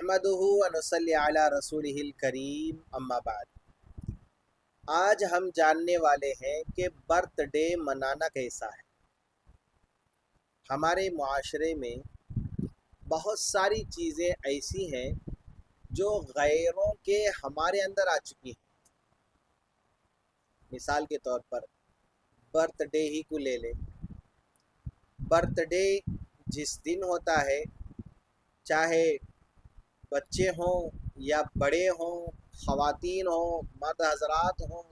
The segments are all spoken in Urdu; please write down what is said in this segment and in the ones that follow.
نحمدہ ونصلی علی رسولہ الکریم اما بعد۔ آج ہم جاننے والے ہیں کہ برتھ ڈے منانا کیسا ہے۔ ہمارے معاشرے میں بہت ساری چیزیں ایسی ہیں جو غیروں کے ہمارے اندر آ چکی ہیں۔ مثال کے طور پر برتھ ڈے ہی کو لے لیں۔ برتھ ڈے جس دن ہوتا ہے، چاہے بچے ہوں یا بڑے ہوں، خواتین ہوں، مرد حضرات ہوں،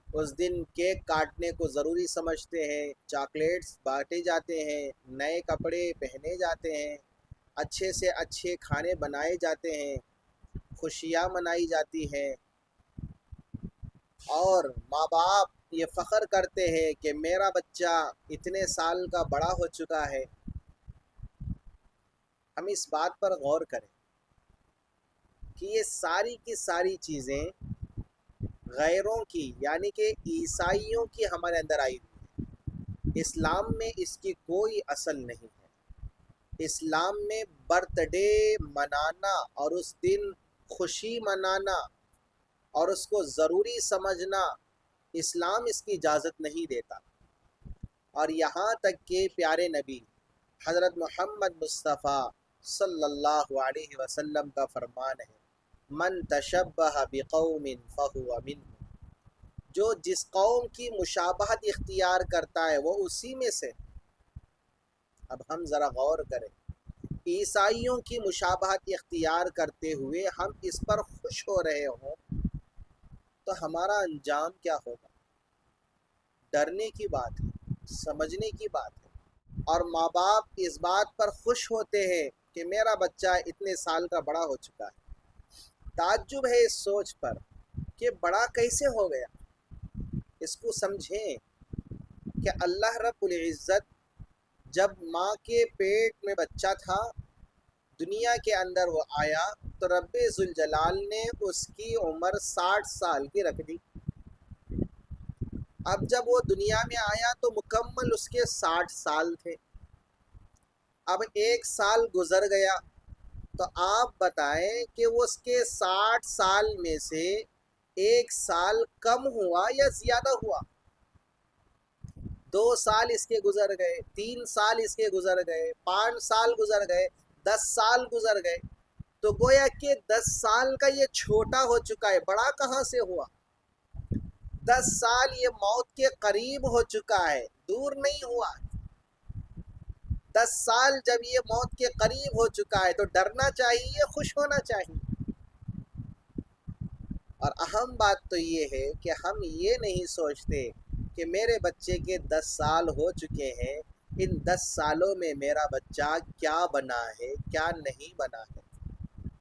اس دن کیک کاٹنے کو ضروری سمجھتے ہیں، چاکلیٹس بانٹے جاتے ہیں، نئے کپڑے پہنے جاتے ہیں، اچھے سے اچھے کھانے بنائے جاتے ہیں، خوشیاں منائی جاتی ہیں، اور ماں باپ یہ فخر کرتے ہیں کہ میرا بچہ اتنے سال کا بڑا ہو چکا ہے۔ ہم اس بات پر غور کریں کہ یہ ساری کی ساری چیزیں غیروں کی یعنی کہ عیسائیوں کی ہمارے اندر آئی ہوئی ہے۔ اسلام میں اس کی کوئی اصل نہیں ہے۔ اسلام میں برتھ ڈے منانا اور اس دن خوشی منانا اور اس کو ضروری سمجھنا، اسلام اس کی اجازت نہیں دیتا۔ اور یہاں تک کہ پیارے نبی حضرت محمد مصطفیٰ صلی اللہ علیہ وسلم کا فرمان ہے، من تشبہ بقوم فہو منہم، جو جس قوم کی مشابہت اختیار کرتا ہے وہ اسی میں سے۔ اب ہم ذرا غور کریں، عیسائیوں کی مشابہت اختیار کرتے ہوئے ہم اس پر خوش ہو رہے ہوں تو ہمارا انجام کیا ہوگا؟ ڈرنے کی بات ہے، سمجھنے کی بات ہے۔ اور ماں باپ اس بات پر خوش ہوتے ہیں کہ میرا بچہ اتنے سال کا بڑا ہو چکا ہے۔ تعجب ہے اس سوچ پر کہ بڑا کیسے ہو گیا۔ اس کو سمجھیں کہ اللہ رب العزت جب ماں کے پیٹ میں بچہ تھا، دنیا کے اندر وہ آیا تو رب ذوالجلال نے اس کی عمر 60 سال کی رکھ دی۔ اب جب وہ دنیا میں آیا تو مکمل اس کے 60 سال تھے۔ اب 1 سال گزر گیا تو آپ بتائیں کہ وہ اس کے 60 سال میں سے 1 سال کم ہوا یا زیادہ ہوا؟ 2 سال اس کے گزر گئے، 3 سال اس کے گزر گئے، 5 سال گزر گئے، 10 سال گزر گئے، تو گویا کہ 10 سال کا یہ چھوٹا ہو چکا ہے، بڑا کہاں سے ہوا؟ 10 سال یہ موت کے قریب ہو چکا ہے، دور نہیں ہوا۔ 10 سال جب یہ موت کے قریب ہو چکا ہے تو ڈرنا چاہیے، خوش ہونا چاہیے۔ اور اہم بات تو یہ ہے کہ ہم یہ نہیں سوچتے کہ میرے بچے کے 10 سال ہو چکے ہیں، ان 10 سالوں میں میرا بچہ کیا بنا ہے، کیا نہیں بنا ہے،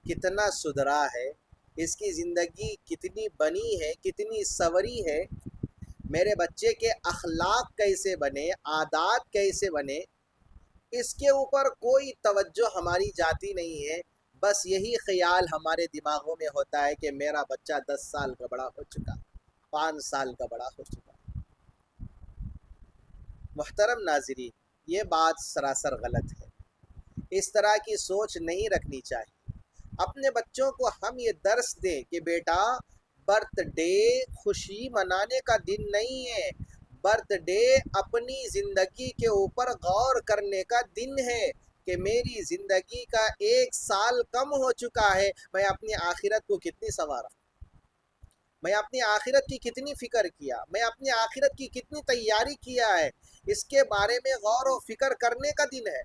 کتنا سدھرا ہے، اس کی زندگی کتنی بنی ہے، کتنی سنوری ہے، میرے بچے کے اخلاق کیسے بنے، عادات کیسے بنے، اس کے اوپر کوئی توجہ ہماری جاتی نہیں ہے۔ بس یہی خیال ہمارے دماغوں میں ہوتا ہے کہ میرا بچہ 10 سال کا بڑا ہو چکا، 5 سال کا بڑا ہو چکا۔ محترم ناظرین، یہ بات سراسر غلط ہے۔ اس طرح کی سوچ نہیں رکھنی چاہیے۔ اپنے بچوں کو ہم یہ درس دیں کہ بیٹا، برتھ ڈے خوشی منانے کا دن نہیں ہے، برتھ ڈے اپنی زندگی کے اوپر غور کرنے کا دن ہے کہ میری زندگی کا 1 سال کم ہو چکا ہے، میں اپنی آخرت کو کتنی سنوارا، میں اپنی آخرت کی کتنی فکر کیا، میں اپنی آخرت کی کتنی تیاری کیا ہے، اس کے بارے میں غور و فکر کرنے کا دن ہے۔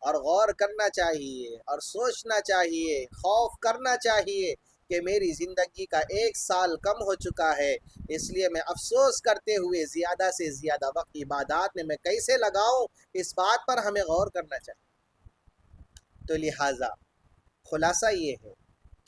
اور غور کرنا چاہیے اور سوچنا چاہیے، خوف کرنا چاہیے کہ میری زندگی کا 1 سال کم ہو چکا ہے، اس لیے میں افسوس کرتے ہوئے زیادہ سے زیادہ وقت عبادات میں کیسے لگاؤں، اس بات پر ہمیں غور کرنا چاہیے۔ تو لہٰذا خلاصہ یہ ہے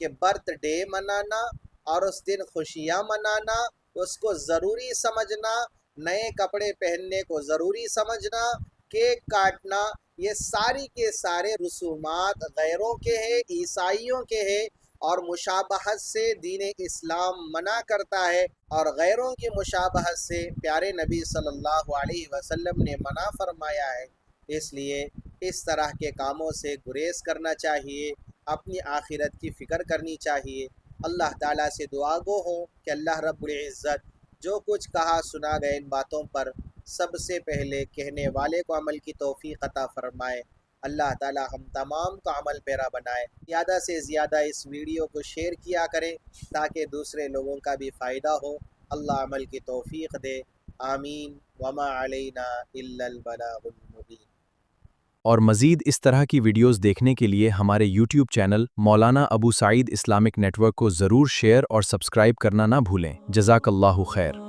کہ برتھ ڈے منانا اور اس دن خوشیاں منانا، اس کو ضروری سمجھنا، نئے کپڑے پہننے کو ضروری سمجھنا، کیک کاٹنا، یہ ساری کے سارے رسومات غیروں کے ہیں، عیسائیوں کے ہیں، اور مشابہت سے دین اسلام منع کرتا ہے، اور غیروں کی مشابہت سے پیارے نبی صلی اللہ علیہ وسلم نے منع فرمایا ہے اس لیے اس طرح کے کاموں سے گریز کرنا چاہیے، اپنی آخرت کی فکر کرنی چاہیے۔ اللہ تعالیٰ سے دعا گو ہوں کہ اللہ رب العزت جو کچھ کہا سنا گئے ان باتوں پر سب سے پہلے کہنے والے کو عمل کی توفیق عطا فرمائے۔ اللہ تعالیٰ ہم تمام کو عمل پیرا بنائے۔ زیادہ سے زیادہ اس ویڈیو کو شیئر کیا کریں تاکہ دوسرے لوگوں کا بھی فائدہ ہو۔ اللہ عمل کی توفیق دے، آمین۔ وما علینا الا البلاغ المبین۔ اور مزید اس طرح کی ویڈیوز دیکھنے کے لیے ہمارے یوٹیوب چینل مولانا ابو سعید اسلامک نیٹ ورک کو ضرور شیئر اور سبسکرائب کرنا نہ بھولیں۔ جزاک اللہ خیر۔